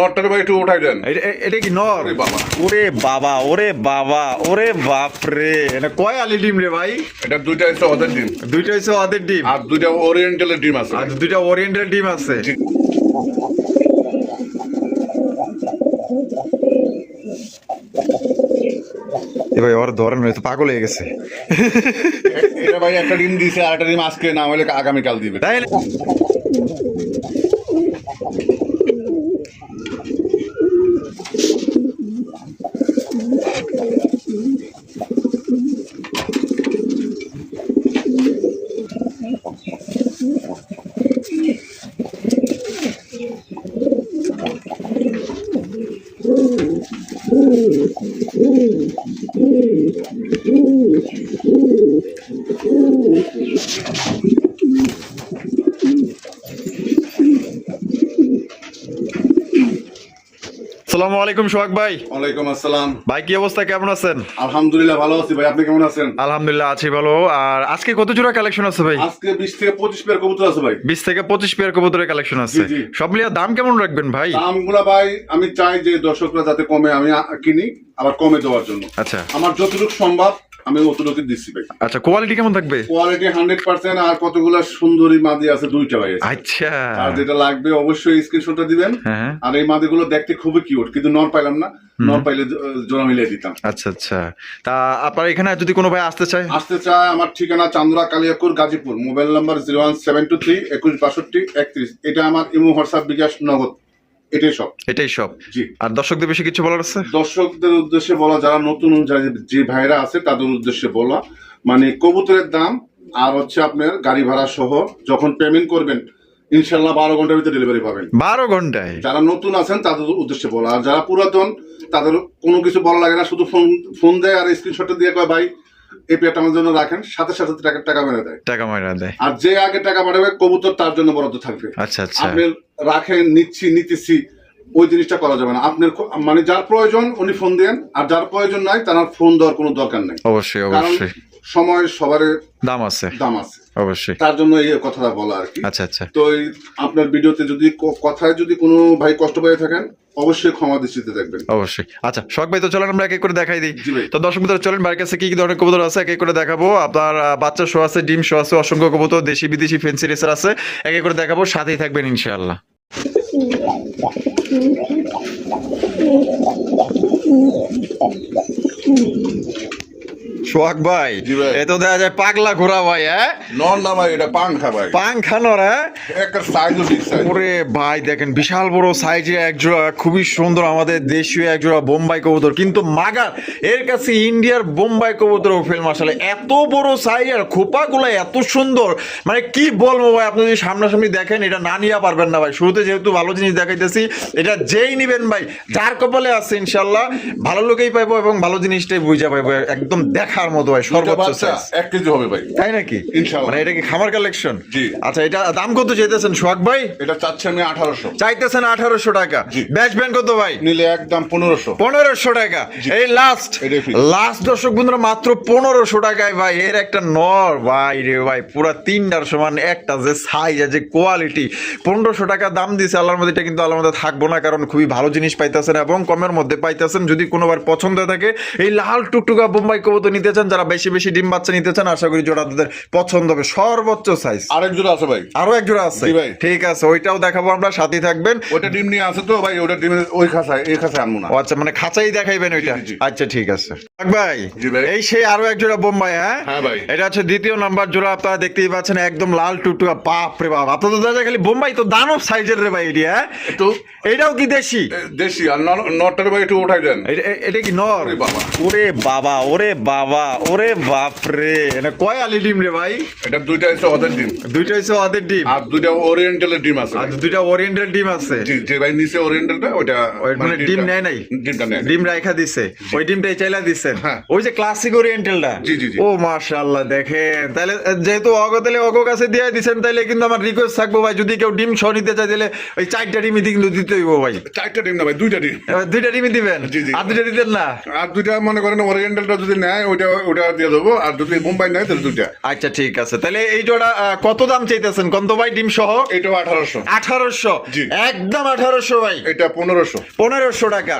নটটার ভাই একটু উঠাই দেন। এটা কি নর? ওরে বাবা, ওরে বাবা, ওরে বাপরে, এটা কয় আলি ডিম রে ভাই? এটা দুইটা হচ্ছে ওদের ডিম, দুইটা হচ্ছে ওদের ডিম, আর দুইটা ওরিয়েন্টালের ডিম আছে। আর দুইটা ওরিয়েন্টাল ডিম আছে। এ ভাই ওর ধরেন হয়তো পাগল হয়ে গেছে। এটা ভাই একটা ডিম দিছে, আর একটা ডিম আজকে না হলে আগামীকাল দিবে। তাই না? আসসালামু আলাইকুম সোহাগ ভাই। ওয়ালাইকুম আসসালাম ভাই, কি অবস্থা, কেমন আছেন? আলহামদুলিল্লাহ ভালো আছি ভাই, আপনি কেমন আছেন? আলহামদুলিল্লাহ আছি ভালো। আর আজকে কত জোড়া কালেকশন আছে ভাই? আজকে 20 থেকে 25 পেয়ার কবুতর আছে ভাই। 20 থেকে 25 পেয়ার কবুতরের কালেকশন আছে। জি। সব মিলিয়ে দাম কেমন রাখবেন ভাই? দামগুলা ভাই আমি চাই যে দর্শকরা যাতে কমে আমি কিনি, আবার কমে দেওয়ার জন্য আচ্ছা আমার যতটুকু সম্ভব আমি অতটুকু দিচ্ছি ভাই। আচ্ছা, কোয়ালিটি কেমন থাকবে? কোয়ালিটি 100%। আর কতগুলা সুন্দরী মাদি আছে, দুইটা ভাই আছে। আচ্ছা, আর যেটা লাগবে অবশ্যই স্ক্রিনশটটা দিবেন। হ্যাঁ। আর এই মাদিগুলো দেখতে খুবই কিউট, কিন্তু নর পাইলাম না, নর পাইলে জোড়া মিলিয়ে দিতাম। আচ্ছা আচ্ছা। তা আপনার এখানে যদি কোনো ভাই আসতে চায়? আমার ঠিকানা চান্দরা কালিয়াকুর গাজীপুর, মোবাইল নাম্বার 01723 21 62 31। এটা আমার ইমো, হোয়াটসঅ্যাপ, বিকাশ, নগদ, এটাই সব। এটাই সব। জি। আর দর্শকদের বেশি কিছু বলার আছে? দর্শকদের উদ্দেশ্যে বলা, যারা নতুন যে ভাইরা আছে তাদের উদ্দেশ্যে বলা, মানে কবুতরের দাম আর হচ্ছে আপনার গাড়ি ভাড়া সহ যখন পেমেন্ট করবেন ইনশাল্লাহ 12 ঘন্টার ভিতরে ডেলিভারি পাবেন। 12 ঘন্টায়? যারা নতুন আছেন তাদের উদ্দেশ্যে বলা। আর যারা পুরাতন তাদের কোনো কিছু বলা লাগে না, শুধু ফোন দেয় আর স্ক্রিনশটটা দিয়ে কয় ভাই এই পেয়ারটা আমার জন্য রাখেন, সাথে সাথে টাকা মেরে দেয়। টাকা মেরে দেয়। আর যে আগে টাকা পাঠাবে কবুতর তার জন্য বরাদ্দ থাকবে। আচ্ছা আচ্ছা। আপনি রাখেন, নিতেছি, ওই জিনিসটা করা যাবে না। আপনার মানে যার প্রয়োজন উনি ফোন দেন, আর যার প্রয়োজন নাই তার ফোন দেওয়ার কোনো দরকার নাই। অবশ্যই অবশ্যই। সময় সবার দাম আছে। অবশ্যই, তার জন্য এই কথাটা বলা আর কি। আচ্ছা আচ্ছা। তো আপনার ভিডিওতে যদি কথায় যদি কোনো ভাই কষ্ট পেয়ে থাকেন অবশ্যই ক্ষমা দৃষ্টিতে দেখবেন। অবশ্যই। আচ্ছা শখ ভাই, তো চলেন আমরা এক এক করে দেখাই দিই। জি ভাই। তো দর্শক বন্ধুরা চলেন, বাড়ির কাছে কি কি ধরনের কবুতর আছে এক এক করে দেখাবো। আপনার বাচ্চা শো আছে, ডিম শো আছে, অসংখ্য কবুতর, দেশি বিদেশি ফেন্সি রেসার আছে, এক এক করে দেখাবো, সাথেই থাকবেন ইনশাআল্লাহ। সোহাগ ভাই, এ তো দেখা যায় পাগলা ঘোড়া ভাই। হ্যাঁ, নন না ভাই, এটা পাংখা ভাই। পাংখা নর? হ্যাঁ, একটা সাইজও ঠিক সাইজ। ওরে ভাই দেখেন, বিশাল বড় সাইজে একজোড়া খুবই সুন্দর আমাদের দেশীয় একজোড়া বোম্বাই কবুতর, কিন্তু মাগার এর কাছে ইন্ডিয়ার বোম্বাই কবুতর ফেল মাশাআল্লাহ। এত বড় সাইজ আর খোপাগুলো এত সুন্দর, মানে কি বলবো ভাই, আপনি যদি সামনাসামনি দেখেন এটা না নিয়ে পারবেন না ভাই। শুরুতে যেহেতু ভালো জিনিস দেখাইতেছি, এটা যেই নিবেন ভাই যার কপালে আছে ইনশাআল্লাহ ভালো লোকেই পাইবো এবং ভালো জিনিসটাই বুঝা পাইবো, একদম দেখার মতো ভাই। সর্বোচ্চ সাইজ 1 কেজি হবে ভাই। তাই নাকি? ইনশাআল্লাহ। মানে এটা কি খামার কালেকশন? জি। আচ্ছা, এটা দাম কত চাইতেছেন সোহাগ ভাই? এটা চাচ্ছি আমি 1800। চাইতেছেন 1800 টাকা। বেচবেন কত ভাই? নিলে একদম 1500। 1500 টাকা। এই লাস্ট দর্শক বন্ধুরা, মাত্র 1500 টাকায় ভাই এর একটা নর ভাই রে ভাই, পুরা তিনটার সমান একটা যে সাইজ যে কোয়ালিটি। 1500 টাকা দাম দিয়েছে আল্লাহর মধ্যে, এটা কিন্তু আল্লাহর মধ্যে থাকবো না, কারণ খুবই ভালো জিনিস পাইতেছেন এবং কমের মধ্যে পাইতেছেন। যদি কোনোবার পছন্দ থাকে এই লাল টুকটুকা বোম্বাই কবুতর নিতে চান, যারা বেশি বেশি ডিম বাচ্চা নিতে চান, আশা করি জোড়া তাদের পছন্দ হবে। সর্বোচ্চ সাইজ আরেক জোড়া আছে ভাই। আরো এক জোড়া আছে? ঠিক আছে, ওইটাও দেখাবো আমরা, সাথেই থাকবেন। ওটা ডিম নিয়ে আছে তো ভাই, ওটা ডিমের ওই খাঁচায়, এই খাঁচায় আনবো না। আচ্ছা, মানে খাঁচাই দেখাইবেন ওইটা? আচ্ছা ঠিক আছে ভাই। ভাই এই সেই আরো এক জোড়া বোম্বাই। হ্যাঁ ভাই, এটা হচ্ছে দ্বিতীয় নাম্বার জোড়া, আপনারা দেখতেই পাচ্ছেন, একদম লাল টুকটুকা। বাপ রে বাপ, আপনাদের দাদা খালি বোম্বাই তো দানব সাইজের রে ভাই এটি। হ্যাঁ, একটু এটাও কি দেশি? দেশি। আর নটটার ভাই একটু উঠাই দেন। এটা কি নর? ওরে বাবা, ওরে বাবা, ওরে বাবা, বাবা, ওরে বাপরে, এটা কয় আলি ডিম রে ভাই? এটা দুইটা হচ্ছে ওদের ডিম, দুইটা হচ্ছে ওদের ডিম আর দুইটা ওরিয়েন্টালের ডিম আছে। আর দুইটা ওরিয়েন্টাল ডিম আছে। জি, যে ভাই নিচে ওরিয়েন্টালটা ওইটা মানে ডিম নেয় নাই, ডিমটা নেয়। ডিম রাইখা দিছে, ওই ডিমটাই চাইলা দিছেন। হ্যাঁ। ওই যে ক্লাসিক ওরিয়েন্টালটা। জি, জি, জি। ও মাশাআল্লাহ, দেখেন তাহলে যেহেতু তাহলে কাছে দিয়ে দিছেন, তাহলে কিন্তু আমার রিকোয়েস্ট থাকবো ভাই, যদি কেউ ডিম সহ নিতে চাই তাহলে ওই 4টা ডিমই কিন্তু দিতে হইব ভাই। 4টা ডিম না ভাই, 2টা ডিম। এবার 2টা ডিমই দিবেন? জি, জি। আর 2টা দিতেন না? আর 2টা মনে করেন ওরিয়েন্টালটা যদি নেয় ওইটা দিয়ে দেবো, আর যদি মুম্বাই নেয় তাহলে 2টা। আচ্ছা ঠিক আছে, তাহলে এই জোড়া কত দাম চাইতেছেন কত ভাই ডিম সহ? এটাও 1800। 1800? জি। একদম 1800 ভাই। এটা 1500। 1500 টাকা।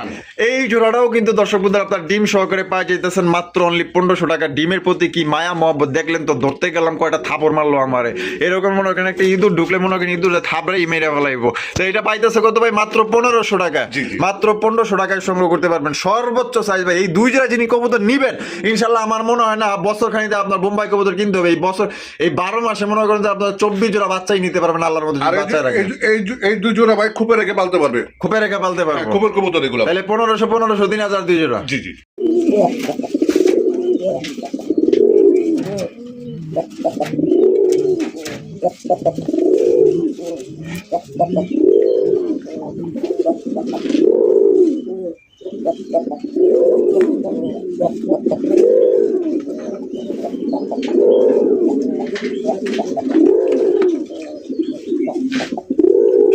এই জোড়াটাও কিন্তু দর্শক বন্ধুরা আপনার ডিম সহকারে পাওয়া যাইতেছেন মাত্র অনলি 1500 টাকা। ডিমের প্রতি কি মায়া মহব্বত দেখলেন তো, ধরতে গেলাম কয়টা থাপড় মারলো আমারে, এরকম মনে করেন একটা ইঁদুর ঢুকলে মনে করেন ইঁদুর থাপড়াই মেরে ফেলাইবো। তো এটা পাইতেছে কত ভাই? মাত্র 1500 টাকা। জি, জি। মাত্র 1500 টাকায় সংগ্রহ করতে পারবেন সর্বোচ্চ সাইজ ভাই। এই দুই জোড়া যিনি কবুতর নিবেন ইনশাল্লাহ আমার মনে হয় না বছর খানিতে আপনার বোম্বাই কবুতর কিনতে হবে। এই বছর এই 12 মাসে মনে করেন যে আপনার 24 জোড়া বাচ্চাই নিতে পারবেন আল্লাহর মধ্যে। আর এই দুই জোড়া ভাই খুপে রেখে পালতে পারবে, খুপে রেখে পালতে পারবো। খুপের কবুতর এগুলো। তাহলে 1500 3000 দুই জোড়া। জি, জি।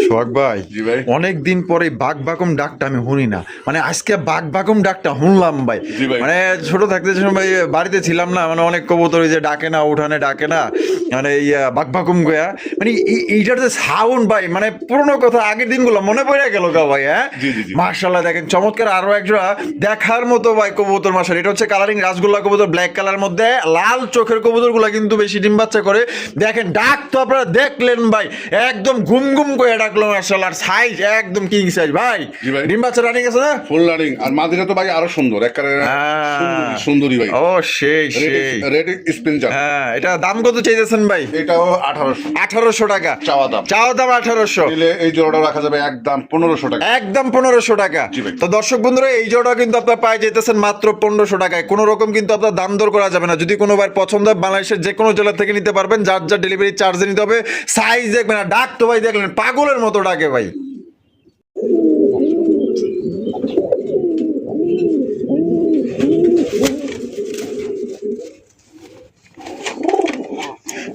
সোহাগ ভাই, জি ভাই। অনেক দিন পরে বাঘ বাকম ডাকটা আমি শুনি না, মানে আজকে বাঘ বাকম ডাকটা শুনলাম ভাই। জি ভাই। মানে ছোট থাকতে যে সময় বাড়িতে ছিলাম না, মানে অনেক কবুতর ওই যে ডাকে না, উঠানে ডাকে না, মানে বাঘ বাকম গয়া, মানে এইটার যে সাউন্ড ভাই, মানে পুরোনো কথা আগের দিনগুলো মনে পড়ে গেল গা ভাই। হ্যাঁ, জি, জি, জি। মাশাআল্লাহ দেখেন চমৎকার আরো একজোড়া দেখার মতো ভাই কবুতর। মাশাআল্লাহ, এটা হচ্ছে কালারিং রাসগোল্লা কবুতর, ব্ল্যাক কালার মধ্যে লাল চোখের কবুতর গুলা কিন্তু বেশি ডিম বাচ্চা করে। দেখেন ডাক তো আপনারা দেখলেন ভাই, একদম ঘুম ঘুম করে ডাকলো মাশাআল্লাহ। সাইজ একদম কিং সাইজ ভাই। জি ভাই। ডিম বাচ্চা রানিং আছে না? Full running. আর মাদিটা তো ভাই আরো সুন্দর, একেবারে সুন্দরী ভাই। ও সেই সেই। রেড স্পিনজার। হ্যাঁ, এটা দাম কত চাইতেছেন ভাই? এটাও 1800। 1800 টাকা চাওয়া দাম। চাওয়া দাম 1800। নিলে এই জোড়াটা রাখা যাবে একদম 1500 টাকা। একদম 1500 টাকা। জি ভাই। তো দর্শক বন্ধুরা এই জোড়া কিন্তু আপনারা পাই যেতেছেন মাত্র 1500 টাকায়। কোনো রকম কিন্তু আপনার দাম দর করা যাবে না। যদি কোনো ভাই পছন্দ হয় বাংলাদেশের যে কোনো জেলা থেকে নিতে পারবেন, যার যার ডেলিভারি চার্জে নিতে হবে। সাইজ দেখবেন না, ডাক তো ভাই দেখলেন পাগলের মতো ডাকে ভাই।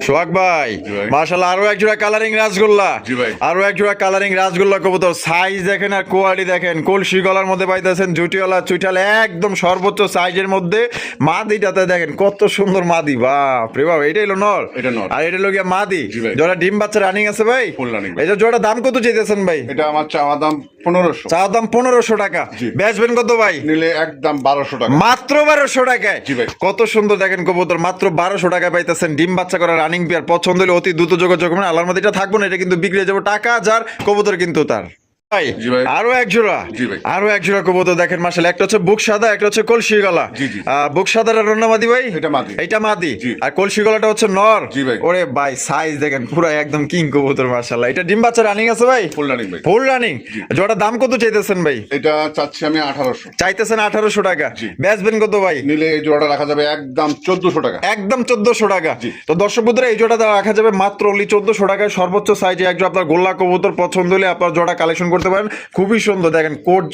সোহাগ ভাই, ভাই। মাশাআল্লাহ আরো এক জোড়া কালারিং রাসগোল্লা। জি ভাই। আরো এক জোড়া কালারিং রাসগোল্লা কবুতর। সাইজ দেখেন আর কোয়ালিটি দেখেন, কলসি গলার মধ্যে পাইতেছেন, জুটিওয়ালা চুইঠাল একদম সর্বোচ্চ সাইজের মধ্যে। মাদিটাতে দেখেন কত সুন্দর মাদি, বাপ রে বাপ। এটা হলো নর, এটা নর। আর এটা হলো গিয়া মাদি। জি ভাই। জোড়া ডিম বাচ্চা রানিং আছে ভাই? Full running. এই যে জোড়া দাম কত চাইতেছেন ভাই? এটা আমার চাওয়া দাম 1500। চা দাম 1500 টাকা। জি। বেচবেন কত ভাই? নিলে একদম 1200 টাকা। মাত্র 1200 টাকায়। জি ভাই। কত সুন্দর দেখেন কবুতর, মাত্র 1200 টাকায় পাইতেছেন ডিম বাচ্চা করা রানিং পেয়ার। পছন্দ হলে অতি দ্রুত যোগাযোগ করবেন। আল্লাহর মধ্যে এটা থাকবো না, এটা কিন্তু বিক্রি হয়ে যাবে। টাকা যার, কবুতর কিন্তু তার। ভাই, জি ভাই। আরো এক জোড়া। জি ভাই। আরো এক জোড়া কবুতর দেখেন মাশাআল্লাহ। একটা হচ্ছে বুক সাদা, একটা হচ্ছে কলসি গলা। জি, জি। বুক সাদার রন্না মাদি ভাই? এটা মাদি। এটা মাদি। জি। আর কলসি গলাটা হচ্ছে নর। জি ভাই। ওরে ভাই সাইজ দেখেন পুরো একদম কিং কবুতর মাশাআল্লাহ। এটা ডিম বাচ্চা রানিং আছে ভাই? ফুল রানিং ভাই। Full running. জোড়া দাম কত চাইতেছেন ভাই? এটা চাচ্ছি আমি 1800। চাইতেছেন 1800 টাকা। জি। বেচবেন কত ভাই? নিলে এই জোড়াটা রাখা যাবে একদম 1400 টাকা। একদম 1400 টাকা। জি। তো দর্শক বন্ধুরা এই জোড়া রাখা যাবে মাত্র অনলি 1400 টাকায়। সর্বোচ্চ সাইজে একজন আপনার গোল্লা কবুতর পছন্দ হলে আপনার জোড়া কালেকশন করতে পারেন। খুবই সুন্দর দেখেন,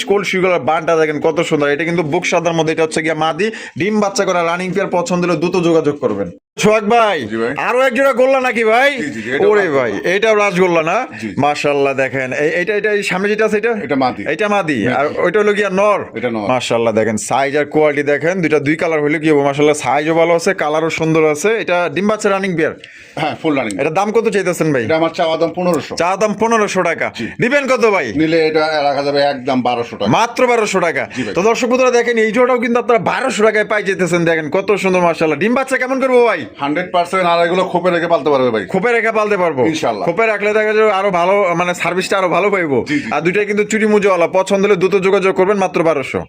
কলসিগুলোর বানটা দেখেন কত সুন্দর। এটা কিন্তু বুক সাদার মধ্যে, এটা হচ্ছে গিয়া মাদি। ডিম বাচ্চা করা রানিং পেয়ার। পছন্দ হলে দ্রুত যোগাযোগ করবেন। সোহাগ ভাই, জি ভাই। আরো এক জোড়া গোল্লা নাকি ভাই? জি, জি, এটাও ওরে রাসগোল্লা। ভাই, এটাও রাসগোল্লা না? জি। মাশাআল্লাহ দেখেন এইটা এই সামনে যেটা আছে এটা মাদি। এটা মাদি। আর ওইটা হলো গিয়া নর। এটা নর। মাশাআল্লাহ দেখেন সাইজ আর কোয়ালিটি দেখেন, দুই কালার হইলে কি হবে মাশাআল্লাহ। সাইজও ভালো আছে, কালারও সুন্দর আছে। এটা ডিম বাচ্চা রানিং পেয়ার। হ্যাঁ, ফুল রানিং। এটা দাম কত চাইতেছেন ভাই? এটা আমার চাওয়া দাম 1500। চা দাম 1500 টাকা। দিবেন কত ভাই? নিলে এটা রাখা যাবে একদম 1200 টাকা। মাত্র 1200 টাকা। জি ভাই। তো দর্শক বন্ধুরা দেখেন এই জোড়াও কিন্তু আপনারা 1200 টাকায় পাই যেতেছেন। দেখেন কত সুন্দর মাশাআল্লাহ। ডিম বাচ্চা কেমন করবো ভাই? 100%। আর এগুলো খোপে রেখে পালতে পারবে ভাই। খোপে রেখে পালতে পারবো ইনশাআল্লাহ। খোপে রাখলে দেখা যাবে আরো ভালো, মানে সার্ভিসটা আরো ভালো পাইবো। জি, জি। আর দুইটা কিন্তু চুরি মুজোওয়ালা। পছন্দ হলে দ্রুত যোগাযোগ করবেন। মাত্র 1200।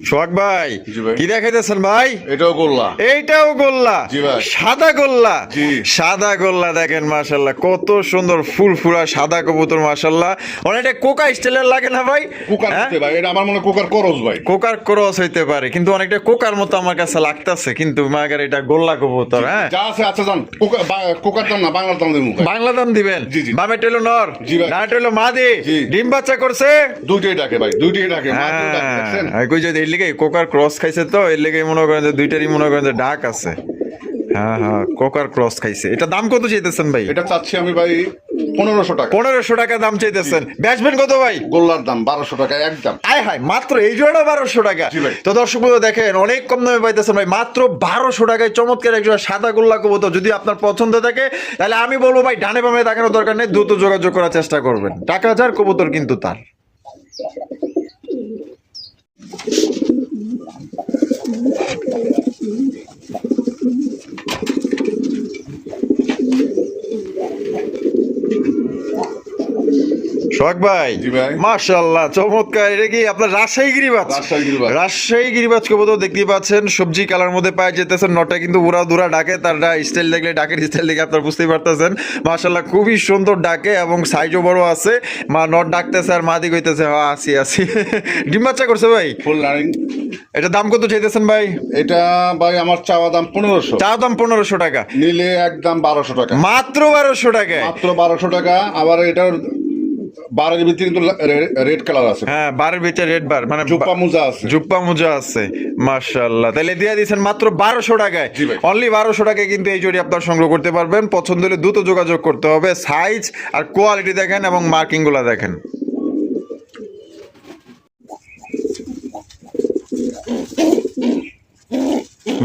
সোহাগ ভাই জি ভাই। কি দেখাইতেছেন ভাই? এটাও গোল্লা। এইটাও গোল্লা, জি ভাই। সাদা গোল্লা। জি। সাদা গোল্লা দেখেন মাশাল্লাহ কত সুন্দর ফুলফুরা সাদা কবুতর মাশাল্লাহ। অনেকটা কোকা স্টাইলের লাগে না ভাই? কুকার হ্যাঁ? হতে ভাই, এটা আমার মনে হয় কুকার করস ভাই। কোকার ক্রস হইতে পারে কিন্তু অনেকটা কোকার মতো আমার কাছে লাগতেছে, কিন্তু মাগার এটা গোল্লা কবুতর। হ্যাঁ, যা আছে আচ্ছা জান, কুকার দাম না, বাংলার দাম দেবো। বাংলা দাম দিবেন। জি, জি। বামে টেলো নর, জি ভাই। ডানে টেলো মাদি। জি। ডিম বাচ্চা করছে। দুইটাই ডাকে ভাই, দুইটাই ডাকে। মাকেও ডাকে, দেখছেন? হ্যাঁ, কই যে এর লিগে কোকার ক্রস খাইছে, তো এর লিগে মনে করেন যে দুইটারই মনে করেন যে ডাক আছে। হ্যাঁ হ্যাঁ, কোকার ক্রস খাইছে। এটা দাম কত চাইতেছেন ভাই? এটা চাচ্ছি আমি ভাই 1500 টাকা। 1500 টাকা দাম চাইতেছেন। বেচবেন কত ভাই? গোল্লার দাম 1200 টাকা একদম। আয় হায়, মাত্র এই জোড়া 1200 টাকা। জি ভাই। তো দর্শক বন্ধু দেখেন অনেক কম দামে পাইতেছেন ভাই, মাত্র 1200 টাকায় চমৎকার এক জোড়া সাদা গোল্লা কবুতর। যদি আপনার পছন্দ থাকে তাহলে আমি বলবো ভাই ডানে বামে তাকানোর দরকার নেই, দ্রুত যোগাযোগ করার চেষ্টা করবেন। টাকা যার, কবুতর কিন্তু তার। সোহাগ ভাই, জি ভাই। মাশাআল্লাহ চমৎকার। এটা কি আপনার রাজশাহী গিরিবাজ? রাজশাহী গিরিবাজ। রাজশাহী গিরিবাজ কবুতর দেখতেই পাচ্ছেন, সবজি কালার মধ্যে পাওয়া যেতেছেন। নটা কিন্তু উড়া দুরা ডাকে, তার স্টাইল দেখলে, ডাকের স্টাইল দেখে আপনার বুঝতেই পারতেছেন। মাশাআল্লাহ খুবই সুন্দর ডাকে এবং সাইজও বড় আছে। মা নট ডাকতেছে আর মাদি কইতেছে হ্যাঁ আসি আসি। ডিম বাচ্চা করছে ভাই? Full running. এটা দাম কত চাইতেছেন ভাই? এটা ভাই আমার চাওয়া দাম 1500, চা দাম 1500 টাকা, নিলে একদম 1200 টাকা। মাত্র 1200 টাকায়। মাত্র 1200 টাকা। আবার এটার বারের ভিতরে কিন্তু রেড কালার আছে। হ্যাঁ, বারের ভিতরে রেড বার, মানে জুপ্পা মোজা আছে। জুপ্পা মোজা আছে। মাশাআল্লাহ, তাহলে দিয়ে দিয়েছেন মাত্র 1200 টাকায়। জি ভাই। অনলি 1200 টাকায় কিন্তু এই জোড়ি আপনার সংগ্রহ করতে পারবেন। পছন্দ হলে দ্রুত যোগাযোগ করতে হবে। সাইজ আর কোয়ালিটি দেখেন এবং মার্কিং গুলা দেখেন।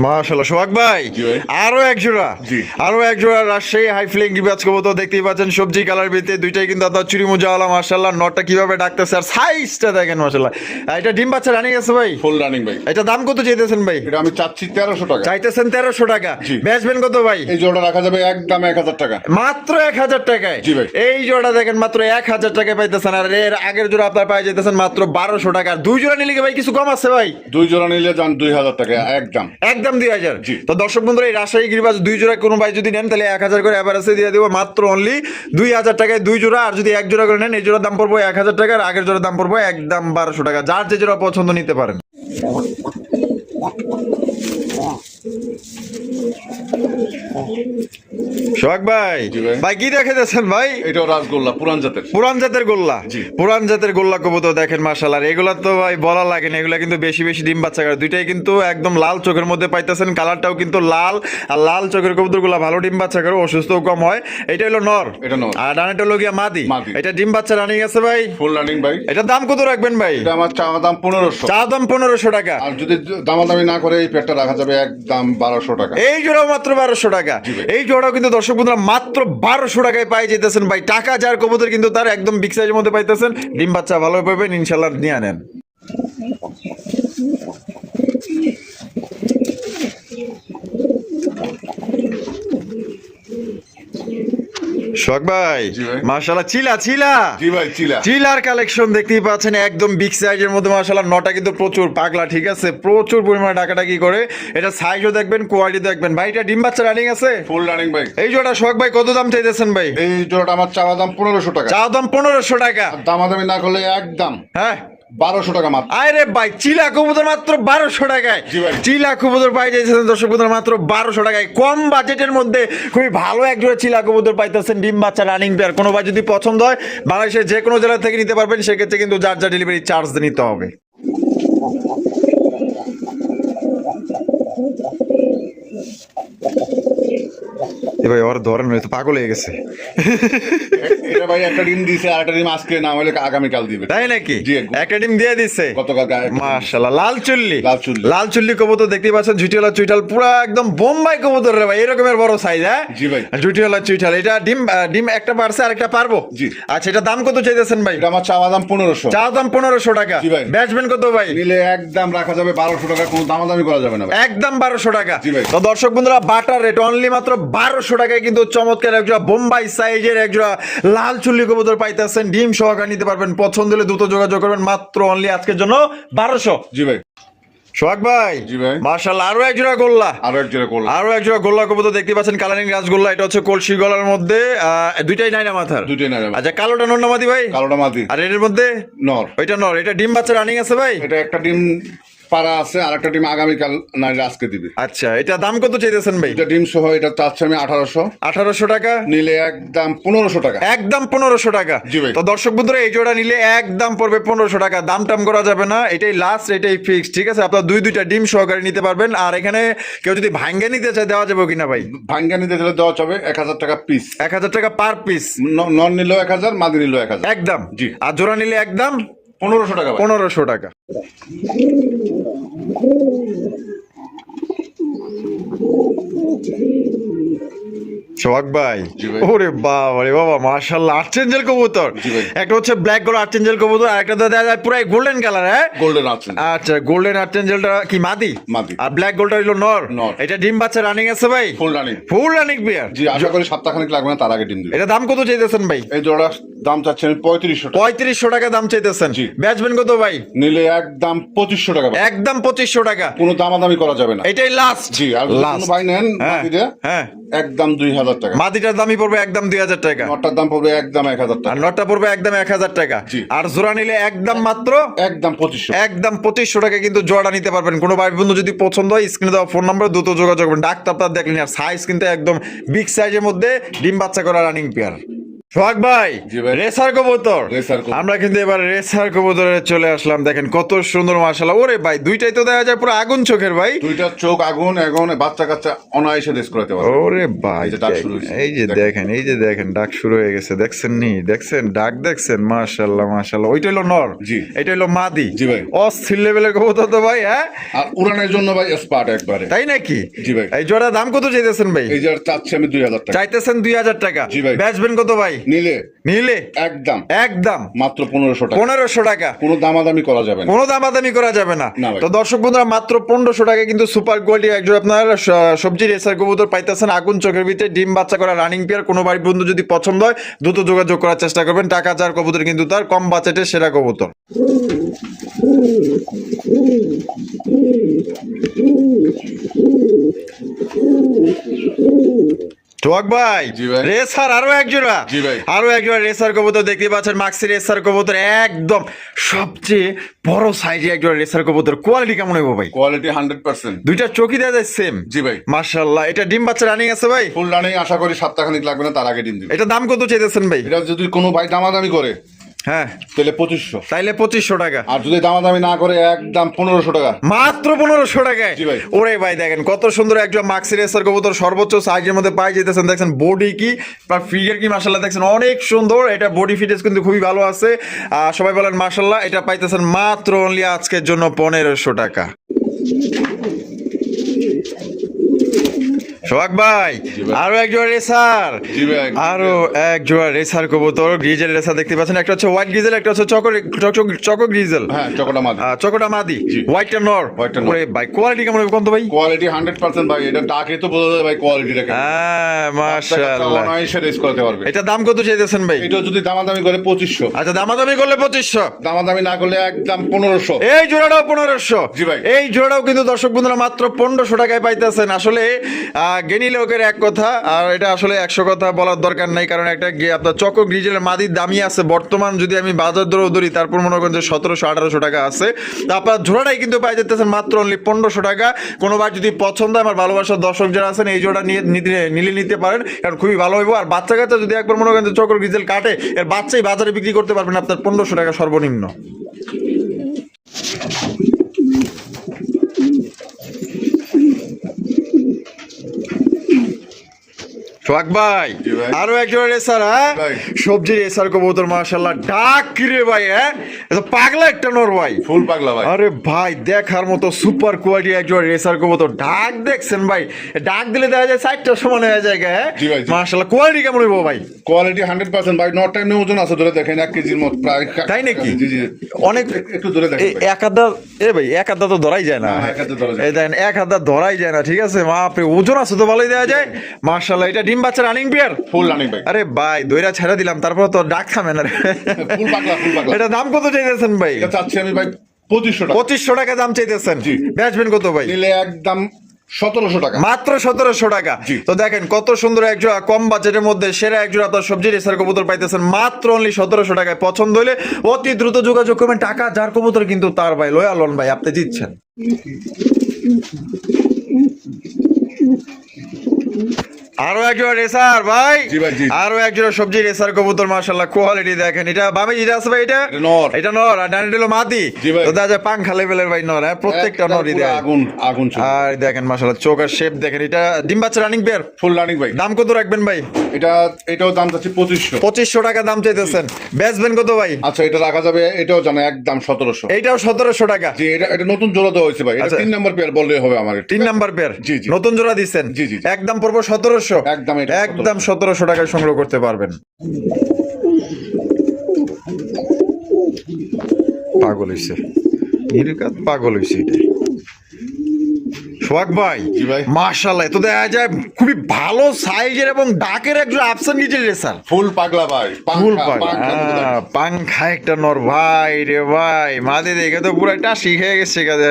মাশাআল্লাহ সোহাগ ভাই, জি ভাই। আরো এক জোড়া, জি। আরো এক জোড়া রাজশাহী হাই ফ্লেং গিরিবাজ কবুতর দেখতেই পাচ্ছেন, সবজি কালার ভিতরে। দুইটাই কিন্তু আপনার চুরি মোজাওয়ালা। মাশাআল্লাহ, নটটা কিভাবে ডাকতেছে আর সাইজটা দেখেন মাশাআল্লাহ। এটা ডিম বাচ্চা রানিং আছে ভাই? ফুল রানিং ভাই। এটা দাম কত চাইতেছেন ভাই? এটা আমি চাচ্ছি 1300 টাকা। চাইতেছেন 1300 টাকা। জি। বেচবেন কত ভাই? এই জোড়া রাখা যাবে একদম 1000 টাকা। মাত্র 1000 টাকায়। জি ভাই। এই জোড়া দেখেন মাত্র 1000 টাকায় পাইতেছেন। আর এর আগের জোড়া আপনার পাই যেতেছেন মাত্র 1200 টাকা। আর দুই জোড়া নিলে কি ভাই কিছু কম আছে ভাই? দুই জোড়া নিলে যান 2000 টাকা একদম। একদম 2000। জি। তো দর্শক বন্ধুরা, এই রাজশাহী গিরিবাজ দুই জোড়া কোনো ভাই যদি নেন তাহলে 1000 করে এভারেজে দিয়ে দেবো। মাত্র অনলি 2000 টাকায় দুই জোড়া। আর যদি এক জোড়া করে নেন, এই জোড়ার দাম পড়বো 1000 টাকা, আর আগের জোড়ার দাম পড়বো একদম 1200 টাকা। যার যে জোড়া পছন্দ নিতে পারেন। সোহাগ ভাই, জি ভাই। ভাই কি দেখাইতেছেন ভাই? এটাও রাজগোল্লা, পুরান জাতের। পুরান জাতের গোল্লা। জি। পুরান জাতের গোল্লা কবুতর দেখেন মাশাআল্লাহ। আর এগুলা তো ভাই বলা লাগে না, এগুলা কিন্তু বেশি বেশি ডিম বাচ্চা করে। দুইটাই কিন্তু একদম লাল চোখের মধ্যে পাইতেছেন, কালারটাও কিন্তু লাল। আর লাল চোখের কবুতরগুলা ভালো ডিম বাচ্চা করে, অসুস্থও কম হয়। এটা হলো নর, এটা নর। আর ডানেটা হলো গিয়া মাদি। মাদি। এটা ডিম বাচ্চা রানিং আছে ভাই? ফুল রানিং ভাই। এটার দাম কত রাখবেন ভাই? এটা আমার চাওয়া দাম 1500। চা দাম 1500 টাকা। আর যদি দামাদামি না করে এই পেটটা রাখা যাবে একদম 1200 টাকা। এই জোড়াও মাত্র 1200 টাকা। জি ভাই। এই জোড়াও কিন্তু দর্শক বন্ধুরা মাত্র 1200 টাকায় পাই যেতেছেন ভাই। টাকা যার, কবুতর কিন্তু তার। একদম বিগ সাইজের মধ্যে পাইতেছেন। ডিম বাচ্চা ভালো পাবেন ইনশাআল্লাহ, নিয়ে নেন। সোহাগ ভাই, জি ভাই। মাশাআল্লাহ চিলা চিলা জি ভাই, চিলা। চিলার কালেকশন দেখতেই পাচ্ছেন, একদম বিগ সাইজের মধ্যে মাশাআল্লাহ। নটা কিন্তু প্রচুর পাগলা, ঠিক আছে, প্রচুর পরিমাণে ডাকাডাকি করে। এটা সাইজও দেখবেন, কোয়ালিটি দেখবেন ভাই। এটা ডিম বাচ্চা রানিং আছে? ফুল রানিং ভাই। এই জোড়া সোহাগ ভাই কত দাম চাইতেছেন ভাই? এই জোড়াটা আমার চাওয়া দাম 1500 টাকা। চা দাম 1500 টাকা। আর দামাদামি না করলে একদম হ্যাঁ 1200 টাকা মাত্র। আরে ভাই, চিলা কবুতর মাত্র 1200 টাকায়। জি ভাই। চিলা কবুতর পাই যাইতেছেন দর্শক বন্ধুরা মাত্র 1200 টাকায়। কম বাজেটের মধ্যে খুবই ভালো এক জোড়া চিলা কবুতর পাইতেছেন, ডিম বাচ্চা রানিং পেয়ার। কোনো ভাই যদি পছন্দ হয় বাংলাদেশের যে কোনো জেলা থেকে নিতে পারবেন। সেক্ষেত্রে কিন্তু যার যা ডেলিভারি চার্জ নিতে হবে। এ ভাই ওর ধরেন তো পাগল হয়ে গেছে। এটা ভাই একটা ডিম দিয়েছে, আর একটা ডিম আজকে না হলে আগামীকাল দিবে। তাই নাকি? জি। একটা ডিম দিয়ে দিচ্ছে গতকাল গায়ে একটা ডিম। মাশাআল্লাহ। লাল চুল্লি, লাল চুল্লি। লাল চুল্লি কবুতর দেখতেই পাচ্ছেন। ঝুটিওয়ালা চুইটাল, পুরা একদম বোম্বাই কবুতর রে ভাই, এরকমের বড় সাইজ। হ্যাঁ জি ভাই। ঝুটিওয়ালা চুইটাল। এটা ডিম একটা পারছে আর একটা পারবো। জি। আচ্ছা, এটা দাম কত চাইতেছেন ভাই? এটা আমার চাওয়া দাম 1500। চা দাম 1500 টাকা। জি ভাই। বেচবেন কত ভাই? নিলে একদম রাখা যাবে 1200 টাকা, কোনো দামাদামি করা যাবে না ভাই। একদম 1200 টাকা। জি ভাই। তো দর্শক বন্ধুরা, বাটার রেট অনলি মাত্র 1200 টাকায় কিন্তু চমৎকার একজোড়া বোম্বাই সাইজের একজোড়া লাল চুল্লি কবুতর পাইতেছেন। ডিম সহকারে নিতে পারবেন। পছন্দ হলে দ্রুত যোগাযোগ করবেন। মাত্র অনলি আজকের জন্য 1200। জি ভাই। সোহাগ ভাই, জি ভাই। মাশাআল্লাহ আরো এক জোড়া গোল্লা, আরো এক জোড়া গোল্লা কবুতর দেখতে পাচ্ছেন, কালারিং রাজগোল্লা। এটা হচ্ছে কলসি গলার মধ্যে, দুইটাই নাইনা মাথার। দুইটাই নাইনা মাথার। আচ্ছা, কালোটা নর না মাদি ভাই? কালোটা মাদি। আর এর মধ্যে নর। ওইটা নর। এটা ডিম বাচ্চা রানিং আছে ভাই? এটা একটা ডিম পাড়া আছে, আর একটা ডিম আগামীকাল নাইলে আজকে দিবে। আচ্ছা, এটা দাম কত চাইতেছেন ভাই? এটা ডিম সহ এটা চাচ্ছি আমি 1800 টাকা। নিলে একদম 1500 টাকা। একদম 1500 টাকা। জি ভাই। তো দর্শক বন্ধুরা, এই জোড়া নিলে একদম পড়বে 1500 টাকা। দাম টাম করা যাবে না, এটাই লাস্ট, এটাই ফিক্স, ঠিক আছে? আপনার দুইটা ডিম সহকারে নিতে পারবেন। আর এখানে কেউ যদি ভাঙ্গে নিতে চায় দেওয়া যাবে কিনা ভাই? ভাঙ্গা নিতে গেলে দেওয়া যাবে 1000 টাকা পিস। 1000 টাকা পার পিস। নন নিলেও 1000, মাদি নিলেও 1000 একদম। জি। আর জোড়া নিলে একদম 1500 টাকা ভাই। 1500 টাকা। সোহাগ ভাই, জি ভাই। ওরে বাবা রে বাবা, মাশাআল্লাহ আর্চেঞ্জেল কবুতর। জি ভাই। একটা হচ্ছে ব্ল্যাক গোল্ড আর্চেঞ্জেল কবুতর, আর একটা দেখা যায় পুরাই গোল্ডেন কালার। হ্যাঁ, গোল্ডেন আছে। আচ্ছা, গোল্ডেন আর্চেঞ্জেলটা কি মাদি? মাদি। আর ব্ল্যাক গোল্ডটা হলো নর। নর। এটা ডিম বাচ্চা রানিং আছে ভাই? Full running. ফুল রানিং বিয়ার। জি, আশা করি সপ্তাহখানেক লাগবে না, তার আগে ডিম দিবে। এটা দাম কত চাইতেছেন ভাই? এই জোড়া দাম চাচ্ছি আমি 3500 টাকা। 3500 টাকা দাম চাইতেছেন। জি। বেচবেন কত ভাই? নিলে একদম 2500 টাকা ভাই। একদম 2500 টাকা। কোনো দামাদামি করা যাবে না। এটাই লাস্ট। জি, আর যদি কোনো ভাই নেন হ্যাঁ, মাদিটা, হ্যাঁ, একদম 2000 টাকা। মাদিটার দামই পড়বে একদম 2000 টাকা। নটার দাম পড়বে একদম 1000 আর টাকা। নটটা পড়বে একদম 1000 টাকা। জি। আর জোড়া নিলে একদম মাত্র একদম 2500। একদম 2500 টাকা কিন্তু জোড়া নিতে পারবেন। কোনো ভাই বন্ধু যদি পছন্দ হয়, স্ক্রিনে দেওয়া ফোন নম্বরে দ্রুত যোগাযোগ করবেন। ডাক্তার আপনার দেখলেন, আর সাইজ কিন্তু একদম বিগ সাইজের মধ্যে ডিম বাচ্চা করা রানিং পেয়ার। সোহাগ ভাই, জি ভাই। রেসার কবুতর। রেসার কবুতর। আমরা কিন্তু এবার রেসার কবুতরে চলে আসলাম। দেখেন কত সুন্দর, মাশাআল্লাহ। ওরে ভাই, দুইটাই তো দেখা যায় পুরো আগুন চোখের ভাই। দুইটা চোখ আগুন, এখন বাচ্চা কাচ্চা অনায়াসে রেস করাতে পারবে। ওরে ভাই, এই যে ডাক শুরু হয়েছে। এই যে দেখেন, এই যে দেখেন ডাক শুরু হয়ে গেছে। দেখছেন নি? দেখছেন ডাক? দেখছেন? মাশাআল্লাহ মাশাআল্লাহ। ওইটা হলো নর। জি। এটা হলো মাদি। জি ভাই। অস্থির লেভেলের কবুতর তো ভাই। হ্যাঁ, আর উড়ানের জন্য ভাই স্পার্ট একবারে। তাই নাকি? জি ভাই। এই জোড়া দাম কত চাইতেছেন ভাই? এই যে চাচ্ছি আমি 2000 টাকা। চাইতেছেন 2000 টাকা। জি ভাই। বেচবেন কত ভাই? নিলে নিলে একদম একদম মাত্র 1500 টাকা। 1500 টাকা। কোনো দামাদামি করা যাবে না। কোনো দামাদামি করা যাবে না। না ভাই। তো দর্শক বন্ধুরা, মাত্র 1500 টাকা কিন্তু সুপার কোয়ালিটি একজন আপনার সবজি রেসার কবুতর পাইতেছেন আগুন চোখের ভিতরে, ডিম বাচ্চা করা রানিং পেয়ার। কোনো বাড়ির বন্ধু যদি পছন্দ হয়, দ্রুত যোগাযোগ করার চেষ্টা করবেন। টাকা যার কবুতর কিন্তু তার, কম বাজেটের সেরা কবুতর। সোহাগ ভাই, জি ভাই। রেসার আরো এক জোড়া। জি ভাই। আরো এক জোড়া রেসার কবুতর দেখতে পাচ্ছেন, মাক্সি রেসার কবুতর। একদম সবচেয়ে বড় সাইজে এক জোড়া রেসার কবুতর। কোয়ালিটি কেমন হইব ভাই? কোয়ালিটি 100%। দুইটা চোখই দেওয়া যায় সেম। জি ভাই। মাশাআল্লাহ। এটা ডিম বাচ্চা রানিং আছে ভাই? ফুল রানিং, আশা করি সপ্তাহখানেক লাগবে না, তার আগে ডিম দিবে। এটা দাম কত চাইতেছেন ভাই? এটা যদি কোনো ভাই দামাদামি করে হ্যাঁ, তাহলে 2500। তাইলে 2500 টাকা। আর যদি দামাদামি না করে একদম 1500 টাকা। মাত্র 1500 টাকায়। জি ভাই। ওরে ভাই, দেখেন কত সুন্দর একজন মাক্সি রেসার কবুতর, সর্বোচ্চ সাইজের মধ্যে পাই যেতেছেন। দেখছেন বডি কি বা ফিগার কি, মাশাআল্লাহ দেখছেন অনেক সুন্দর। এটা বডি ফিটনেস কিন্তু খুবই ভালো আছে। সবাই বলেন মাশাআল্লাহ। এটা পাইতেছেন মাত্র অনলি আজকের জন্য 1500 টাকা। সোহাগ ভাই, জি ভাই। আরো এক জোড়া রেসার। জি ভাই। আরো এক জোড়া রেসার কবুতর, গ্রিজেল রেসার দেখতে পাচ্ছেন। একটা হচ্ছে হোয়াইট গ্রিজেল, একটা হচ্ছে চকো গ্রিজেল। হ্যাঁ, চকোটা মাদি। চকোটা মাদি, জি। হোয়াইটটা নর। হোয়াইটটা নর। ওরে ভাই, কোয়ালিটি কেমন হবে কোন তো ভাই? কোয়ালিটি 100% ভাই। এটা ডাকে তো বোঝা যায় ভাই কোয়ালিটিটা কেমন। হ্যাঁ, বাচ্চা কাচ্চা মাশাআল্লাহ। অনায়াসে রেস করাতে পারবে। এটা দাম কত চাইতেছেন ভাই? এটা যদি দামাদামি করে 2500। আচ্ছা, দামাদামি করলে 2500। দামাদামি না করলে একদম 1500। এই জোড়াটাও 1500। জি ভাই। এই জোড়াটাও কিন্তু দর্শক বন্ধুরা মাত্র 1500 টাকায় পাইতেছেন। আসলে জ্ঞানী লোকের এক কথা, আর এটা আসলে 100 কথা বলার দরকার নাই। কারণ একটা আপনার চকো গ্রিজেলের মাদির দামই আছে বর্তমান, যদি আমি বাজার দর ধরি, তারপর মনে করেন যে 1700-1800 টাকা আছে। তা আপনার জোড়াটাই কিন্তু পাই যেতেছেন মাত্র অনলি 1500 টাকা। কোনো বার যদি পছন্দ হয়, আমার ভালোবাসার দর্শক যারা আছেন, এই জোড়া নিলে নিতে পারেন, কারণ খুবই ভালো হইব। আর বাচ্চা কাচ্চা যদি একবার মনে করেন যে চকো গ্রিজেল কাটে, এর বাচ্চাই বাজারে বিক্রি করতে পারবেন আপনার 1500 টাকা সর্বনিম্ন। সোহাগ ভাই, জি ভাই। আরো এক জোড়া রেসার। হ্যাঁ, ভাই। সবজি রেসার কবুতর, মাশাআল্লাহ। ডাক কি রে ভাই? হ্যাঁ, এটা পাগলা একটা নর ভাই। ফুল পাগলা ভাই। আরে ভাই, দেখার মতো সুপার কোয়ালিটি এক জোড়া রেসার কবুতর। ডাক দেখছেন ভাই? ডাক দিলে দেখা যায় 4টা সমান হয়ে যায়। হ্যাঁ, জি ভাই, জি। মাশাআল্লাহ। কোয়ালিটি কেমন হইব ভাই? কোয়ালিটি 100% ভাই। নট টাইম ওজন আছে, ধরে দেখেন 1 কেজির মতো প্রায়। তাই নাকি? জি জি। অনেক একটু ধরে দেখেন ভাই। এক হাত ভাই, এক হাত তো ধরাই যায় না। না, এক হাতে ধরা যায় না। এই দেখেন, এক হাত ধরাই যায় না। ঠিক আছে, বাপরে, ওজন আছে তো ভালোই দেওয়া যায়। মাশাআল্লাহ। এটা ডিম বাচ্চা রানিং পেয়ার। ফুল রানিং ভাই। আরে ভাই, দইরা ছেড়ে দিলাম, তারপর তো ডাক থামে না রে। ফুল পাগলা, ফুল পাগলা। এটা দাম কত চাইতেছেন ভাই? এটা চাচ্ছি আমি ভাই 2500 টাকা। 2500 টাকা দাম চাইতেছেন, জি। বেচবেন কত ভাই? নিলে একদম 1700 টাকা। মাত্র 1700 টাকা। জি। তো দেখেন কত সুন্দর এক জোড়া কম বাজেটের মধ্যে সেরা এক জোড়া আপনার সবজি রেসার কবুতর পাইতেছেন মাত্র অনলি 1700 টাকায়। পছন্দ হলে অতি দ্রুত যোগাযোগ করবেন। টাকা যার কবুতর কিন্তু তার ভাই, লয়ালন ভাই আপনি জিতছেন। আরো এক জোড়া রেসার ভাই, জি ভাই, জি। আরো এক জোড়া সবজি রেসার কবুতর, মাশাআল্লাহ কোয়ালিটি দেখেন। এটা বামে যেটা আছে ভাই, এটা এটা নর। এটা নর আর ডানে হলো মাদি। জি ভাই। তো দেখা যায় পাংখা লেভেলের ভাই নর, হ্যাঁ প্রত্যেকটা একদম নরই পুরো দেয়। আগুন আগুন চোখ। আর দেখেন মাশাআল্লাহ চোখ আর শেপ দেখেন। এটা ডিম বাচ্চা রানিং পেয়ার, ফুল রানিং ভাই। দাম কত রাখবেন ভাই? এটাও দাম চাচ্ছি 2500। 2500 টাকা দাম চাইতেছেন, বেচবেন কত ভাই? আচ্ছা, এটা রাখা যাবে, এটাও জানো একদম 1700। এইটাও 1700 টাকা। জি, এটা নতুন জোড়া দেওয়া হয়েছে ভাই। এটা আচ্ছা। 3 নাম্বার পেয়ার বললেই হবে আমার এটা। 3 নাম্বার পেয়ার, জি, জি। নতুন জোড়া দিচ্ছেন। জি, জি। একদম পড়বো 1700। একদম এটা একদম 1700 টাকায় সংগ্রহ করতে পারবেন। পাগল হইছে নির্ঘাত, পাগল হইছে এটা। সোহাগ ভাই, জি ভাই। মাশাআল্লাহ তো দেখা যায় খুবই ভালো সাইজের এবং ডাকের একজন আফসান গিজের রেসার। ফুল পাগলা ভাই। ফুল পাংখা মতো দেখেন। পাংখা একটা নর ভাই রে ভাই, মাঝে দেখে তো পুরো একটা শিখে গেছে কাজে।